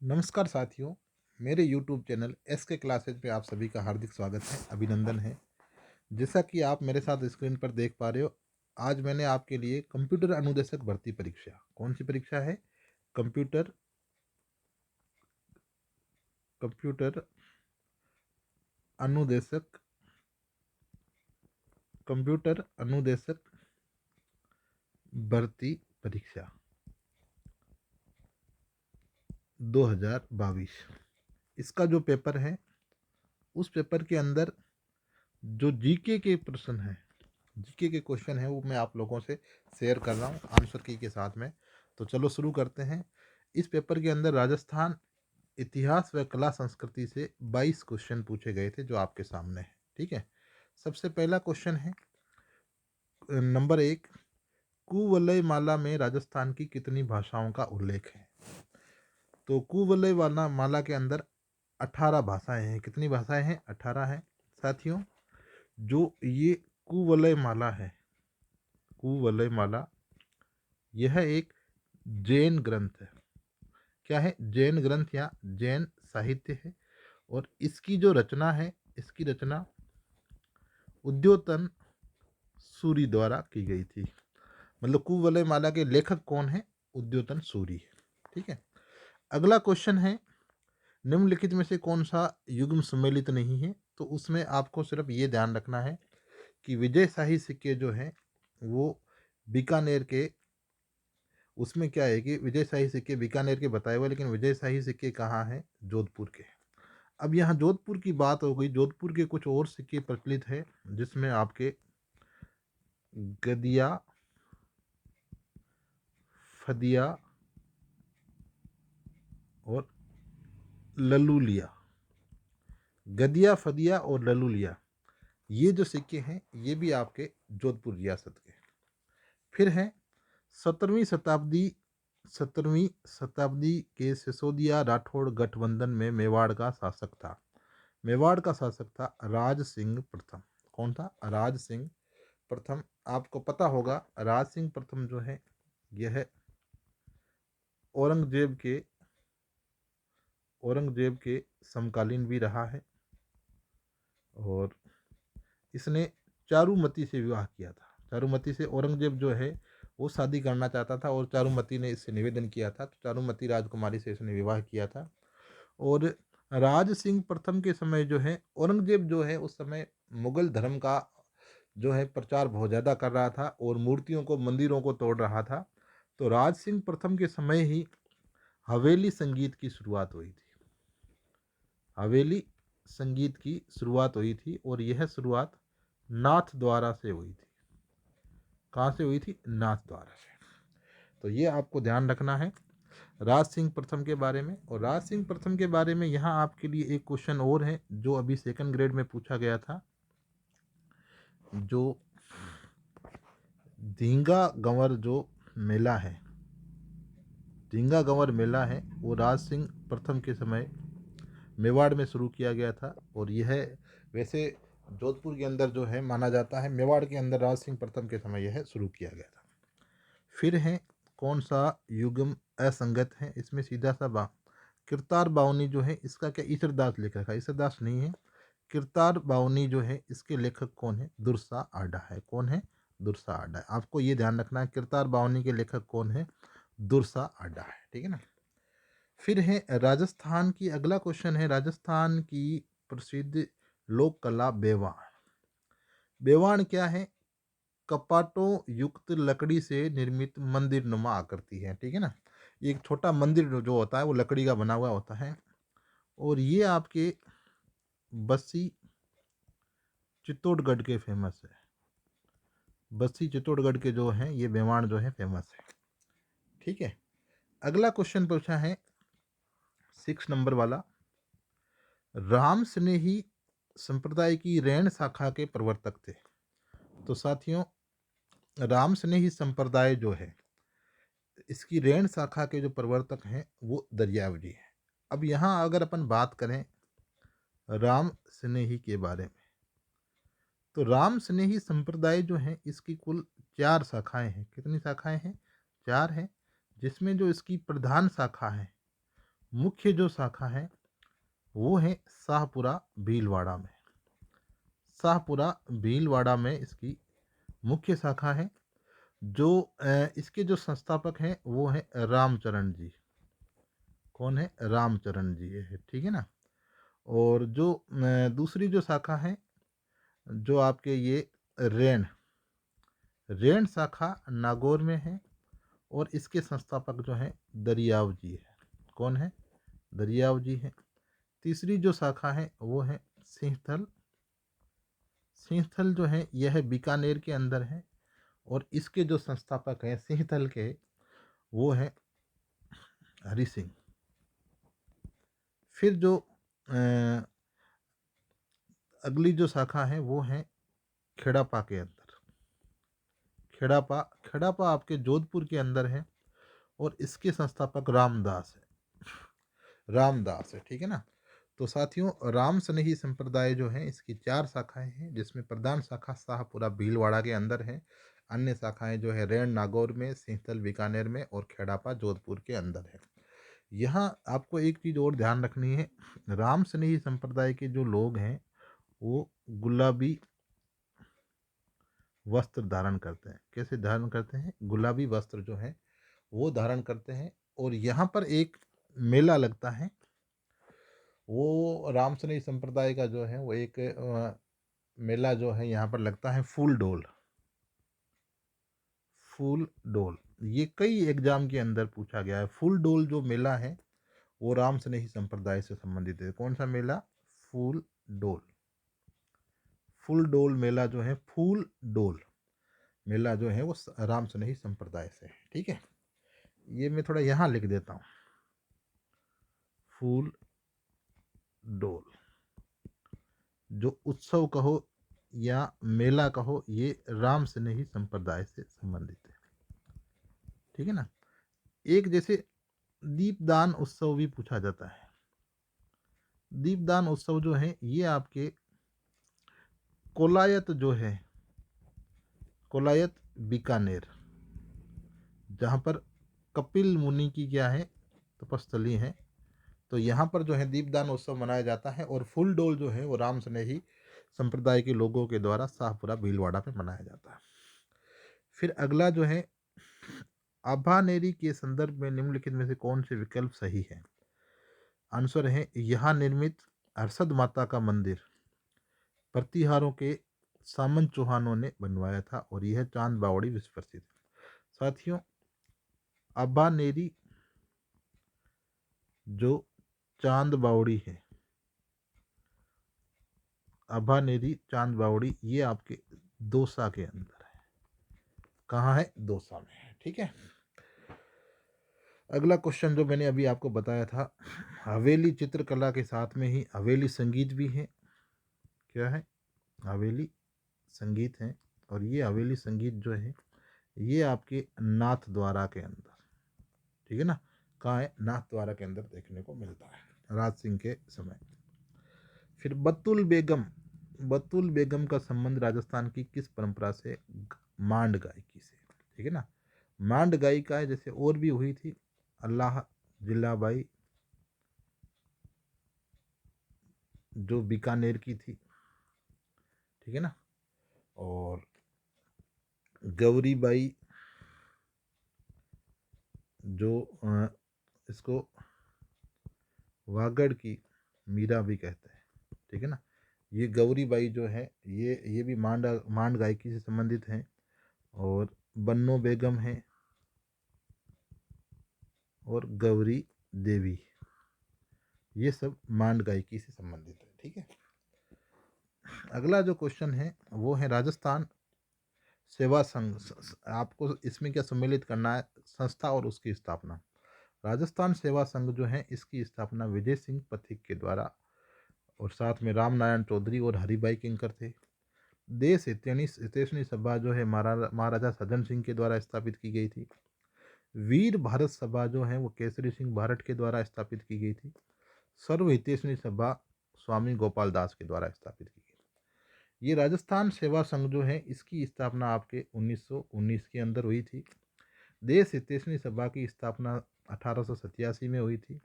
नमस्कार साथियों, मेरे YouTube चैनल SK क्लासेज पे आप सभी का हार्दिक स्वागत है, अभिनंदन है। जैसा कि आप मेरे साथ स्क्रीन पर देख पा रहे हो, आज मैंने आपके लिए कंप्यूटर अनुदेशक भर्ती परीक्षा, कौन सी परीक्षा है? कंप्यूटर कंप्यूटर अनुदेशक कंप्यूटर अनुदेशक भर्ती परीक्षा 2022। इसका जो पेपर है, उस पेपर के अंदर जो जीके के प्रश्न हैं, जीके के क्वेश्चन हैं, वो मैं आप लोगों से शेयर कर रहा हूँ आंसर की के साथ में। तो चलो शुरू करते हैं। इस पेपर के अंदर राजस्थान इतिहास व कला संस्कृति से 22 क्वेश्चन पूछे गए थे, जो आपके सामने है। ठीक है। सबसे पहला क्वेश्चन है नंबर 1, कुवलय माला में राजस्थान की कितनी भाषाओं का उल्लेख है? तो कुवलय वाला माला के अंदर 18 भाषाएं हैं। कितनी भाषाएं हैं? 18 हैं। साथियों, जो ये कुवलय माला है, कुवलय माला, यह एक जैन ग्रंथ है। क्या है? जैन ग्रंथ या जैन साहित्य है। और इसकी जो रचना है, इसकी रचना उद्योतन सूरी द्वारा की गई थी। मतलब कुवलय माला के लेखक कौन है? उद्योतन सूरी। ठीक है। अगला क्वेश्चन है, निम्नलिखित में से कौन सा युग्म सम्मिलित नहीं है? तो उसमें आपको सिर्फ ये ध्यान रखना है कि विजयशाही सिक्के जो हैं वो बीकानेर के, उसमें क्या है कि विजयशाही सिक्के बीकानेर के बताए हुए, लेकिन विजयशाही सिक्के कहाँ हैं? जोधपुर के। अब यहाँ जोधपुर की बात हो गई, जोधपुर के कुछ और सिक्के प्रचलित है, जिसमें आपके गदिया, फदिया और ललूलिया। गदिया, फदिया और ललूलिया, ये जो सिक्के हैं ये भी आपके जोधपुर रियासत के। फिर है 17वीं शताब्दी 17वीं शताब्दी के सिसोदिया राठौड़ गठबंधन में मेवाड़ का शासक था। मेवाड़ का शासक था राज सिंह प्रथम। कौन था? राज सिंह प्रथम। आपको पता होगा राज सिंह प्रथम जो है, यह औरंगजेब के समकालीन भी रहा है। और इसने चारुमती से विवाह किया था। चारुमती से औरंगजेब जो है वो शादी करना चाहता था, और चारुमती ने इससे निवेदन किया था, तो चारुमती राजकुमारी से इसने विवाह किया था। और राज सिंह प्रथम के समय जो है, औरंगजेब जो है उस समय मुगल धर्म का जो है प्रचार बहुत ज़्यादा कर रहा था और मूर्तियों को, मंदिरों को तोड़ रहा था। तो राज सिंह प्रथम के समय ही हवेली संगीत की शुरुआत हुई थी। हवेली संगीत की शुरुआत हुई थी, और यह शुरुआत नाथ द्वारा से हुई थी। कहाँ से हुई थी? नाथ द्वारा से। तो ये आपको ध्यान रखना है राज सिंह प्रथम के बारे में। और राज सिंह प्रथम के बारे में यहाँ आपके लिए एक क्वेश्चन और है, जो अभी सेकंड ग्रेड में पूछा गया था। जो धींगा गंवर जो मेला है, धींगा गंवर मेला है, वो राज सिंह प्रथम के समय मेवाड़ में शुरू किया गया था। और यह वैसे जोधपुर के अंदर जो है माना जाता है, मेवाड़ के अंदर राज सिंह प्रथम के समय यह शुरू किया गया था। फिर है कौन सा युग्म असंगत है? इसमें सीधा सा किरतार बावनी जो है, इसका क्या ईसरदास लिख रखा है? ईसरदास नहीं है। किरतार बावनी जो है, इसके लेखक कौन है? दुर्सा आडा है। कौन है? दुर्सा आडा है। आपको ये ध्यान रखना है, किरतार बावनी के लेखक कौन है? दुर्सा आडा है। ठीक है ना। फिर है राजस्थान की, अगला क्वेश्चन है राजस्थान की प्रसिद्ध लोक कला बेवाण। बेवाण क्या है? कपाटों युक्त लकड़ी से निर्मित मंदिर नुमा आकृति है। ठीक है ना। एक छोटा मंदिर जो होता है वो लकड़ी का बना हुआ होता है। और ये आपके बस्सी चित्तौड़गढ़ के फेमस है। बस्सी चित्तौड़गढ़ के जो हैं ये बेवाण जो है फेमस है। ठीक है। अगला क्वेश्चन पूछा है 6 नंबर वाला, राम स्नेही संप्रदाय की रैण शाखा के प्रवर्तक थे। तो साथियों, राम स्नेही संप्रदाय जो है, इसकी रैण शाखा के जो प्रवर्तक हैं वो दरियाव जी हैं। अब यहाँ अगर अपन बात करें राम स्नेही के बारे में, तो राम स्नेही संप्रदाय जो है इसकी कुल 4 शाखाएं हैं। कितनी शाखाएं हैं? 4 हैं। जिसमें जो इसकी प्रधान शाखा है मुख्य जो शाखा है वो है शाहपुरा भीलवाड़ा में। शाहपुरा भीलवाड़ा में इसकी मुख्य शाखा है। जो इसके जो संस्थापक हैं वो हैं रामचरण जी। कौन है? रामचरण जी है, ठीक है ना। और जो दूसरी जो शाखा है, जो आपके ये रेण रेण शाखा नागौर में है, और इसके संस्थापक जो हैं दरियाव जी है। कौन है? दरियाव जी है। तीसरी जो शाखा है वो है सिंहथल। सिंहथल जो है यह बीकानेर के अंदर है, और इसके जो संस्थापक हैं सिंहथल के वो हैं हरि सिंह। फिर जो अगली जो शाखा है वो है खेड़ापा के अंदर। खेड़ापा खेड़ापा आपके जोधपुर के अंदर है, और इसके संस्थापक रामदास है। रामदास है, ठीक है ना। तो साथियों, राम स्नेही संप्रदाय जो है इसकी 4 शाखाएं हैं, जिसमें प्रधान शाखा शाहपुरा भीलवाड़ा के अंदर है। अन्य शाखाएं जो है रेण नागौर में, सिंहथल बीकानेर में, और खेड़ापा जोधपुर के अंदर है। यहाँ आपको एक चीज़ और ध्यान रखनी है, राम स्नेही संप्रदाय के जो लोग हैं वो गुलाबी वस्त्र धारण करते हैं। कैसे धारण करते हैं? गुलाबी वस्त्र जो है वो धारण करते हैं। और यहाँ पर एक मेला लगता है, वो रामसनी संप्रदाय का जो है वो एक मेला जो है यहाँ पर लगता है फूल डोल। फूल डोल ये कई एग्जाम के अंदर पूछा गया है। फूल डोल जो मेला है वो राम स्नेही संप्रदाय से संबंधित है। कौन सा मेला? फूल डोल। फूल डोल मेला जो है, फूल डोल मेला जो है वो राम स्नेही संप्रदाय से है, ठीक है। ये मैं थोड़ा यहाँ लिख देता हूँ, फूल डोल। जो उत्सव कहो या मेला कहो, ये राम स्नेही संप्रदाय से संबंधित है, ठीक है ना। एक जैसे दीपदान उत्सव भी पूछा जाता है। दीपदान उत्सव जो है ये आपके कोलायत जो है, कोलायत बीकानेर, जहाँ पर कपिल मुनि की क्या है, तपस्थली है, तो यहाँ पर जो है दीपदान उत्सव मनाया जाता है। और फुल डोल जो है वो राम स्नेही संप्रदाय के लोगों के द्वारा शाहपुरा भीलवाड़ा में मनाया जाता है। फिर अगला जो है, आभानेरी के संदर्भ में निम्नलिखित में से कौन से विकल्प सही है? आंसर है, यहाँ निर्मित हर्षद माता का मंदिर प्रतिहारों के सामंत चौहानों ने बनवाया था, और यह चांद बावड़ी विश्व प्रसिद्ध है। साथियों, आभानेरी जो चांद बावड़ी है, आभानेरी चांद बावड़ी, ये आपके दौसा के अंदर है। कहाँ है? दौसा में है, ठीक है। अगला क्वेश्चन जो मैंने अभी आपको बताया था, हवेली चित्रकला के साथ में ही हवेली संगीत भी है। क्या है? हवेली संगीत है। और ये हवेली संगीत जो है ये आपके नाथ द्वारा के अंदर, ठीक है ना। कहाँ है? नाथ द्वारा के अंदर देखने को मिलता है, राज सिंह के समय। फिर बतुल बेगम, बतुल बेगम का संबंध राजस्थान की किस परंपरा से? मांड गायकी से, ठीक है ना। मांड गायिका है, जैसे और भी हुई थी अल्लाह जिल्लाबाई जो बीकानेर की थी, ठीक है ना। और गौरीबाई जो इसको वागड़ की मीरा भी कहते हैं, ठीक है ना। ये गौरीबाई जो है ये भी मांड गायकी से संबंधित हैं। और बन्नो बेगम है, और गौरी देवी, ये सब मांड गायकी से संबंधित है, ठीक है। अगला जो क्वेश्चन है वो है राजस्थान सेवा संघ। आपको इसमें क्या सम्मिलित करना है? संस्था और उसकी स्थापना। राजस्थान सेवा संघ जो है इसकी स्थापना विजय सिंह पथिक के द्वारा, और साथ में राम नारायण चौधरी और हरिभाई किंकर थे। देश हितैषणी सभा जो है महाराजा सज्जन सिंह के द्वारा स्थापित की गई थी। वीर भारत सभा जो है वो केसरी सिंह भारत के द्वारा स्थापित की गई थी। सर्व हितैषणी सभा स्वामी गोपाल दास के द्वारा स्थापित की गई। ये राजस्थान सेवा संघ जो है इसकी स्थापना आपके 1919 के अंदर हुई थी। देश हितैषणी सभा की स्थापना 1887 में हुई थी।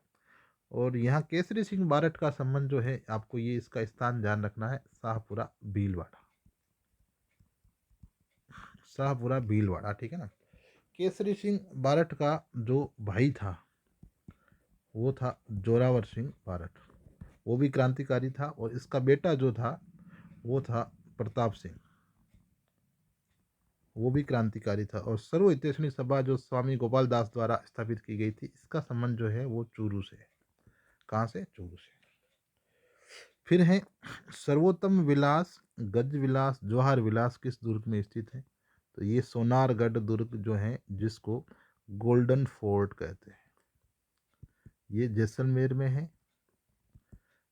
और यहाँ केसरी सिंह बारठ का संबंध जो है, आपको ये इसका स्थान ध्यान रखना है, शाहपुरा भीलवाड़ा, शाहपुरा भीलवाड़ा, ठीक है ना। केसरी सिंह बारठ का जो भाई था वो था जोरावर सिंह बारठ, वो भी क्रांतिकारी था। और इसका बेटा जो था वो था प्रताप सिंह, वो भी क्रांतिकारी था। और सर्व हितैषणी सभा जो स्वामी गोपाल दास द्वारा स्थापित की गई थी, इसका संबंध जो है वो चूरू से है। कहाँ से? चूरू से। फिर है सर्वोत्तम विलास, गज विलास, जौहर विलास किस दुर्ग में स्थित है? तो ये सोनारगढ़ दुर्ग जो है, जिसको गोल्डन फोर्ट कहते हैं, ये जैसलमेर में है।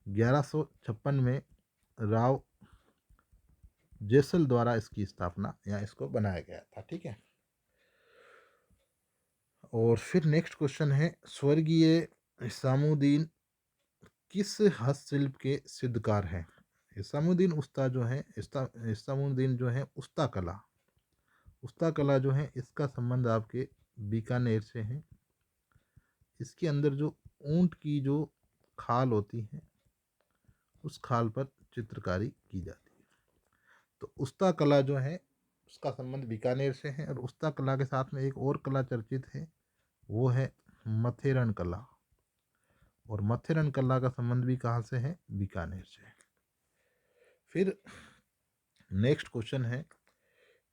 1156 में राव जैसल द्वारा इसकी स्थापना या इसको बनाया गया था, ठीक है। और फिर नेक्स्ट क्वेश्चन है, स्वर्गीय हिसामुद्दीन किस हस्तशिल्प के सिद्धकार हैं? हिसामुद्दीन उस्ता जो है, हिसामुद्दीन जो है उस्ता कला, उस्ता कला जो है इसका संबंध आपके बीकानेर से है। इसके अंदर जो ऊंट की जो खाल होती है, उस खाल पर चित्रकारी की जाती है। तो उस्ता कला जो है उसका संबंध बीकानेर से है। और उस्ता कला के साथ में एक और कला चर्चित है, वो है मथेरन कला। और मथेरन कला का संबंध भी कहाँ से है? बीकानेर से। फिर नेक्स्ट क्वेश्चन है,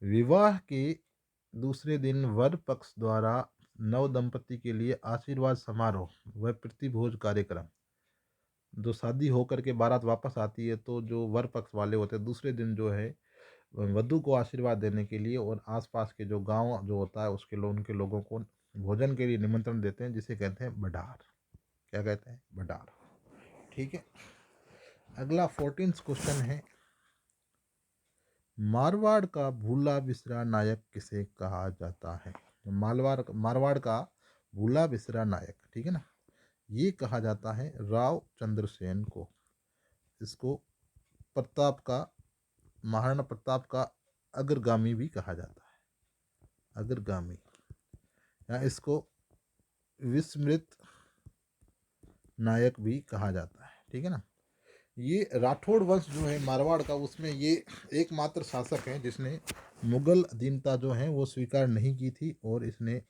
विवाह के दूसरे दिन वर पक्ष द्वारा नव दंपति के लिए आशीर्वाद समारोह व प्रतिभोज कार्यक्रम, जो शादी होकर के बारात वापस आती है तो जो वर पक्ष वाले होते हैं दूसरे दिन जो है वधु को आशीर्वाद देने के लिए और आसपास के जो गांव जो होता है उसके लोग उनके लोगों को भोजन के लिए निमंत्रण देते हैं, जिसे कहते हैं बडार। क्या कहते हैं? बडार, ठीक है। अगला 14th क्वेश्चन है, मारवाड़ का भूला बिसरा नायक किसे कहा जाता है? मारवाड़ का भूला बिसरा नायक, ठीक है ना, ये कहा जाता है राव चंद्रसेन को। इसको प्रताप का, महाराणा प्रताप का अग्रगामी भी कहा जाता है, अग्रगामी, या इसको विस्मृत नायक भी कहा जाता है, ठीक है ना। ये राठौड़ वंश जो है मारवाड़ का, उसमें ये एकमात्र शासक है जिसने मुगल अधीनता जो है वो स्वीकार नहीं की थी। और इसने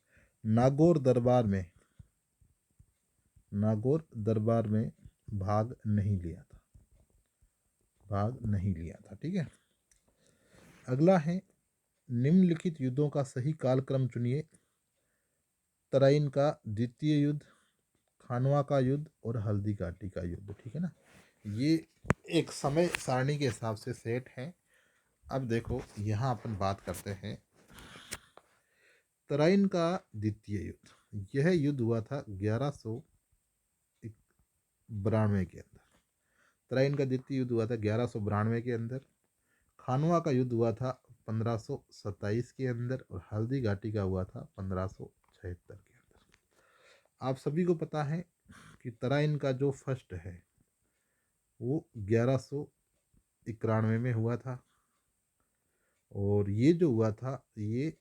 नागौर दरबार में, नागौर दरबार में भाग नहीं लिया था, भाग नहीं लिया था, ठीक है। अगला है, निम्नलिखित युद्धों का सही कालक्रम चुनिए। तराइन का द्वितीय युद्ध, खानवा का युद्ध और हल्दी घाटी का युद्ध, ठीक है ना। ये एक समय सारणी के हिसाब से सेट है। अब देखो यहाँ अपन बात करते हैं तराइन का द्वितीय युद्ध। यह युद्ध हुआ था 1192 के अंदर। तराइन का द्वितीय युद्ध हुआ था 1192 के अंदर। खानवा का युद्ध हुआ था 1527 के अंदर। और हल्दी घाटी का हुआ था 1576 के अंदर। आप सभी को पता है कि तराइन का जो फर्स्ट है वो 1191 में हुआ था। और ये जो हुआ था ये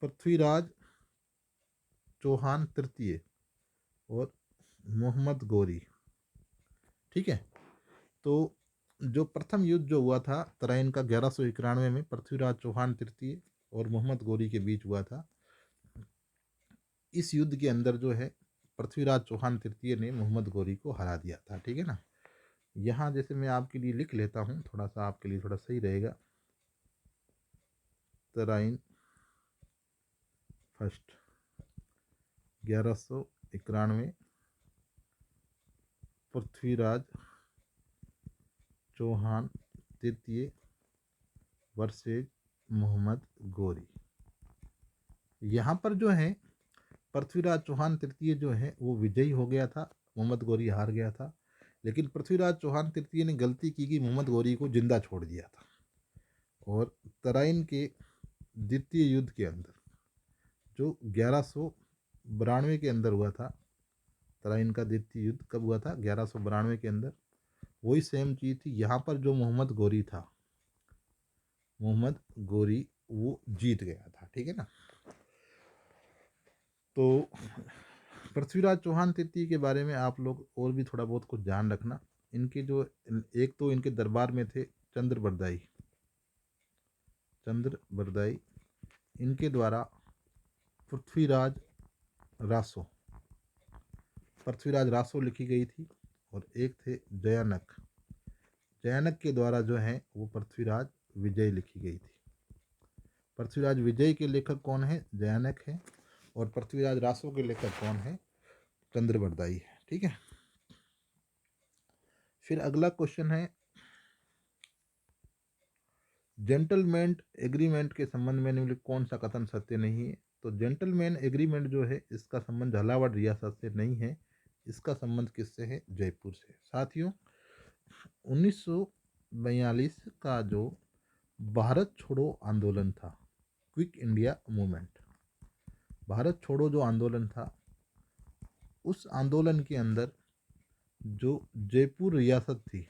पृथ्वीराज चौहान तृतीय और मोहम्मद गोरी, ठीक है। तो जो प्रथम युद्ध जो हुआ था तराइन का 1191 में पृथ्वीराज चौहान तृतीय और मोहम्मद गोरी के बीच हुआ था। इस युद्ध के अंदर जो है पृथ्वीराज चौहान तृतीय ने मोहम्मद गोरी को हरा दिया था, ठीक है ना। यहाँ जैसे मैं आपके लिए लिख लेता हूँ, थोड़ा सा आपके लिए थोड़ा सही रहेगा। तराइन फर्स्ट 1191, पृथ्वीराज चौहान तृतीय वर्सेज मोहम्मद गोरी। यहाँ पर जो है पृथ्वीराज चौहान तृतीय जो है वो विजयी हो गया था, मोहम्मद गोरी हार गया था। लेकिन पृथ्वीराज चौहान तृतीय ने गलती की कि मोहम्मद गोरी को जिंदा छोड़ दिया था। और तराइन के द्वितीय युद्ध के अंदर जो 1192 के अंदर हुआ था, तराइन का द्वितीय युद्ध कब हुआ था? 1192 के अंदर। वही सेम चीज़ थी। यहाँ पर जो मोहम्मद गोरी था, मोहम्मद गोरी वो जीत गया था, ठीक है ना। तो पृथ्वीराज चौहान तृतीय के बारे में आप लोग और भी थोड़ा बहुत कुछ ध्यान रखना। इनके जो एक तो इनके दरबार में थे चंद्रबरदाई, इनके द्वारा पृथ्वीराज रासो लिखी गई थी। और एक थे जयानक के द्वारा जो है वो पृथ्वीराज विजय लिखी गई थी। पृथ्वीराज विजय के लेखक कौन है? जयानक है। और पृथ्वीराज रासो के लेखक कौन है? चंद्रबरदाई है। ठीक है। फिर अगला क्वेश्चन है, जेंटलमैन एग्रीमेंट के संबंध में निम्नलिखित कौन सा कथन सत्य नहीं है? तो जेंटलमैन एग्रीमेंट जो है इसका संबंध झालावाड़ रियासत से नहीं है, इसका संबंध किससे है? जयपुर से। साथियों, 1942 का जो भारत छोड़ो आंदोलन था, क्विक इंडिया मूवमेंट, भारत छोड़ो जो आंदोलन था, उस आंदोलन के अंदर जो जयपुर रियासत थी,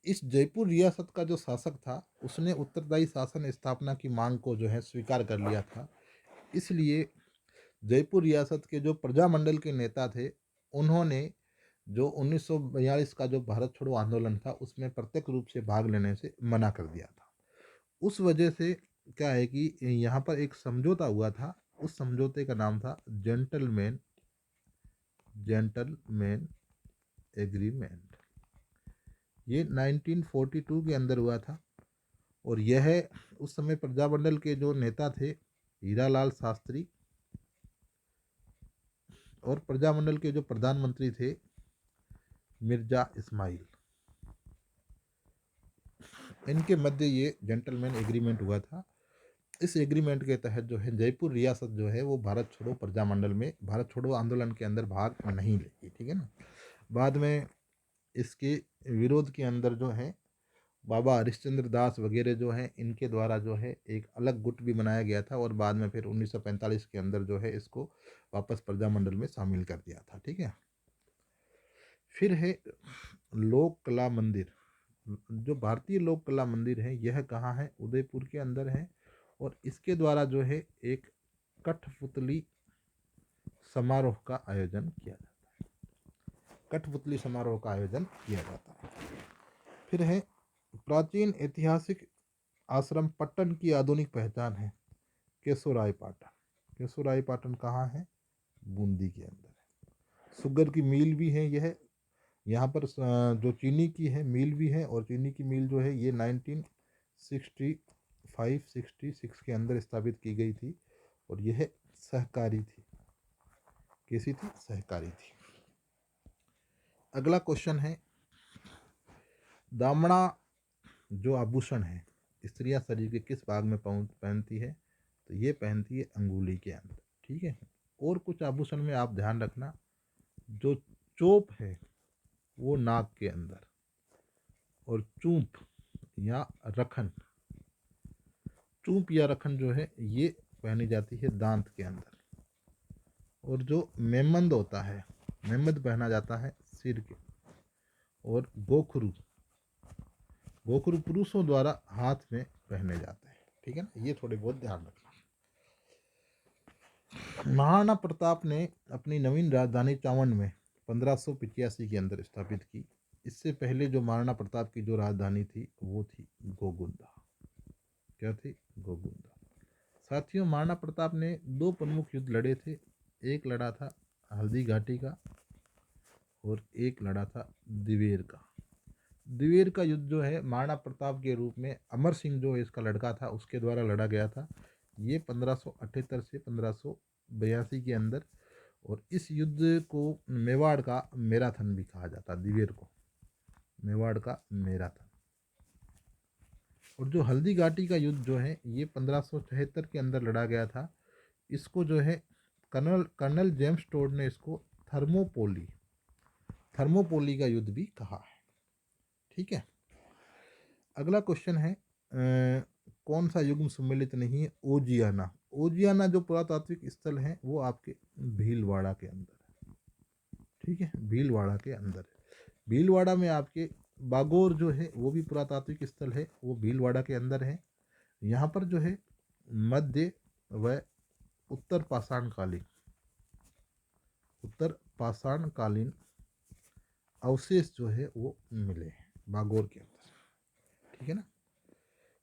इस जयपुर रियासत का जो शासक था उसने उत्तरदायी शासन स्थापना की मांग को जो है स्वीकार कर लिया था। इसलिए जयपुर रियासत के जो प्रजामंडल के नेता थे उन्होंने जो 1942 का जो भारत छोड़ो आंदोलन था उसमें प्रत्यक्ष रूप से भाग लेने से मना कर दिया था। उस वजह से क्या है कि यहाँ पर एक समझौता हुआ था, उस समझौते का नाम था जेंटलमैन एग्रीमेंट। ये 1942 के अंदर हुआ था। और यह उस समय प्रजामंडल के जो नेता थे हीरालाल शास्त्री और प्रजामंडल के जो प्रधानमंत्री थे मिर्जा इस्माइल, इनके मध्य ये जेंटलमैन एग्रीमेंट हुआ था। इस एग्रीमेंट के तहत जो है जयपुर रियासत जो है वो भारत छोड़ो प्रजामंडल में भारत छोड़ो आंदोलन के अंदर भाग नहीं लेगी। ठीक है ना। बाद में इसके विरोध के अंदर जो है बाबा हरिश्चंद्र दास वगैरह जो हैं इनके द्वारा जो है एक अलग गुट भी बनाया गया था। और बाद में फिर 1945 के अंदर जो है इसको वापस प्रजामंडल में शामिल कर दिया था। ठीक है। फिर है लोक कला मंदिर। जो भारतीय लोक कला मंदिर है यह कहाँ है? उदयपुर के अंदर है। और इसके द्वारा जो है एक कठपुतली समारोह का आयोजन किया जाता है। कठपुतली समारोह का आयोजन किया जाता है। फिर है प्राचीन ऐतिहासिक आश्रम पट्टन की आधुनिक पहचान है केशोरायपाटन। केशोरायपाटन कहाँ है? बूंदी के अंदर है। शुगर की मिल भी है यह, यहाँ पर जो चीनी की है मिल भी है। और चीनी की मिल जो है ये 1965-66 के अंदर स्थापित की गई थी। और यह सहकारी थी। कैसी थी? सहकारी थी। अगला क्वेश्चन है, दामड़ा जो आभूषण है स्त्रियां शरीर के किस भाग में पहनती है? तो ये पहनती है अंगुली के अंदर। ठीक है। और कुछ आभूषण में आप ध्यान रखना, जो चोप है वो नाक के अंदर, और चूंप या रखन, चूंप या रखन जो है ये पहनी जाती है दांत के अंदर। और जो मेमंद होता है, मेमंद पहना जाता है सिर के। और गोखरू पुरुषों द्वारा हाथ में पहने जाते हैं। ठीक है ना। ये थोड़े बहुत ध्यान रखना। महाराणा प्रताप ने अपनी नवीन राजधानी चावंड में 1585 के अंदर स्थापित की। इससे पहले जो महाराणा प्रताप की जो राजधानी थी वो थी गोगुंदा। क्या थी? गोगुंदा। साथियों, महाराणा प्रताप ने दो प्रमुख युद्ध लड़े थे। एक लड़ा था हल्दी घाटी का और एक लड़ा था दिवेर का। दिवेर का युद्ध जो है महाराणा प्रताप के रूप में अमर सिंह जो इसका लड़का था उसके द्वारा लड़ा गया था। ये 1578 से 1582 के अंदर। और इस युद्ध को मेवाड़ का मैराथन भी कहा जाता है। दिवेर को मेवाड़ का मैराथन। और जो हल्दी घाटी का युद्ध जो है ये 1576 के अंदर लड़ा गया था। इसको जो है कर्नल जेम्स टोड ने इसको थर्मोपोली का युद्ध भी कहा है। ठीक है। अगला क्वेश्चन है, कौन सा युग्म सम्मिलित नहीं है? ओजियाना जो पुरातात्विक स्थल है वो आपके भीलवाड़ा के अंदर है। ठीक है। भीलवाड़ा के अंदर है। भीलवाड़ा में आपके बागोर जो है वो भी पुरातात्विक स्थल है, वो भीलवाड़ा के अंदर है। यहाँ पर जो है मध्य व उत्तर पाषाण कालीन उत्तर पाषाणकालीन अवशेष जो है वो मिले हैं बागोर के अंदर, ठीक है ना।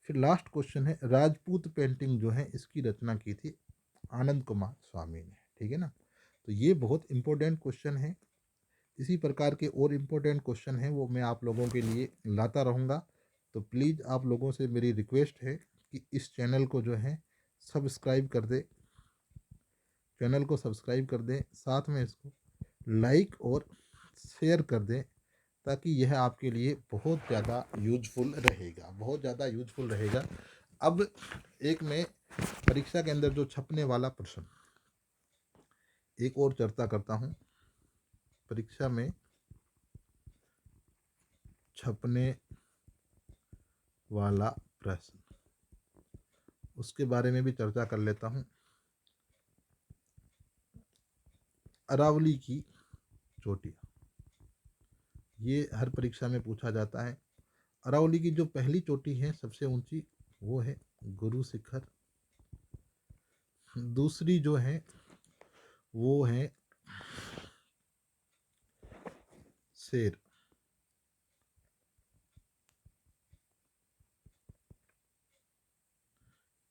फिर लास्ट क्वेश्चन है, राजपूत पेंटिंग जो है इसकी रचना की थी आनंद कुमार स्वामी ने, ठीक है ना। तो ये बहुत इंपॉर्टेंट क्वेश्चन है। इसी प्रकार के और इम्पोर्टेंट क्वेश्चन हैं वो मैं आप लोगों के लिए लाता रहूँगा। तो प्लीज़ आप लोगों से मेरी रिक्वेस्ट है कि इस चैनल को जो है सब्सक्राइब कर दें, चैनल को सब्सक्राइब कर दें, साथ में इसको लाइक और शेयर कर दें, ताकि यह आपके लिए बहुत ज़्यादा यूजफुल रहेगा, बहुत ज़्यादा यूजफुल रहेगा। अब एक मैं परीक्षा के अंदर जो छपने वाला प्रश्न एक और चर्चा करता हूँ। परीक्षा में छपने वाला प्रश्न, उसके बारे में भी चर्चा कर लेता हूँ। अरावली की चोटियाँ, ये हर परीक्षा में पूछा जाता है। अरावली की जो पहली चोटी है सबसे ऊंची, वो है गुरु शिखर। दूसरी जो है वो है शेर।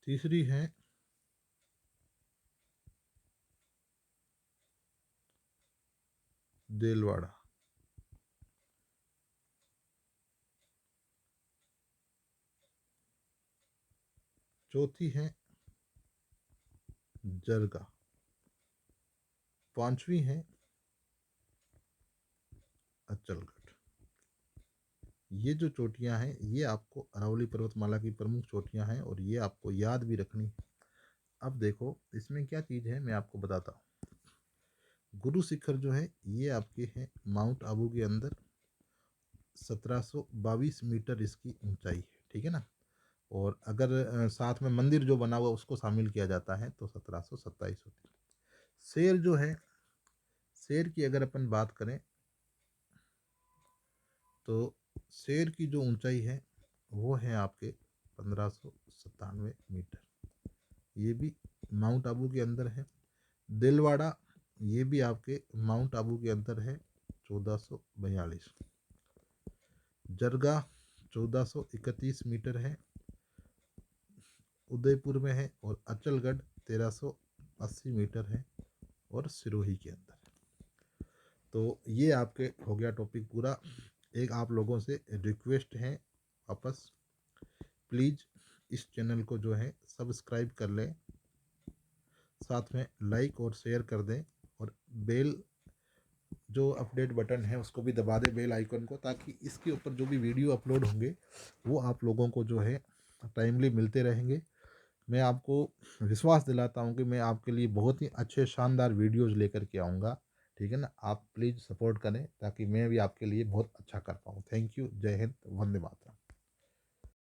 तीसरी है देलवाड़ा। चौथी है जरगा। पांचवी है अचलगढ़। ये जो चोटियां हैं ये आपको अरावली पर्वतमाला की प्रमुख चोटियां हैं और ये आपको याद भी रखनी है। अब देखो इसमें क्या चीज़ है मैं आपको बताता हूँ। गुरु शिखर जो है ये आपके हैं माउंट आबू के अंदर, 1722 मीटर इसकी ऊंचाई है, ठीक है ना। और अगर साथ में मंदिर जो बना हुआ उसको शामिल किया जाता है तो 1727 होती है। शेर जो है, शेर की अगर अपन बात करें तो शेर की जो ऊंचाई है वो है आपके 1597 मीटर। ये भी माउंट आबू के अंदर है। दिलवाड़ा ये भी आपके माउंट आबू के अंदर है, 1442। जरगा 1431 मीटर है, उदयपुर में है। और अचलगढ़ 1380 मीटर है और सिरोही के अंदर है। तो ये आपके हो गया टॉपिक पूरा। एक आप लोगों से रिक्वेस्ट है वापस, प्लीज़ इस चैनल को जो है सब्सक्राइब कर लें, साथ में लाइक और शेयर कर दें, और बेल जो अपडेट बटन है उसको भी दबा दें, बेल आइकन को, ताकि इसके ऊपर जो भी वीडियो अपलोड होंगे वो आप लोगों को जो है टाइमली मिलते रहेंगे। मैं आपको विश्वास दिलाता हूँ कि मैं आपके लिए बहुत ही अच्छे शानदार वीडियोज़ लेकर के आऊँगा, ठीक है ना। आप प्लीज़ सपोर्ट करें ताकि मैं भी आपके लिए बहुत अच्छा कर पाऊँ। Thank you. जय हिंद। वंदे मातरम।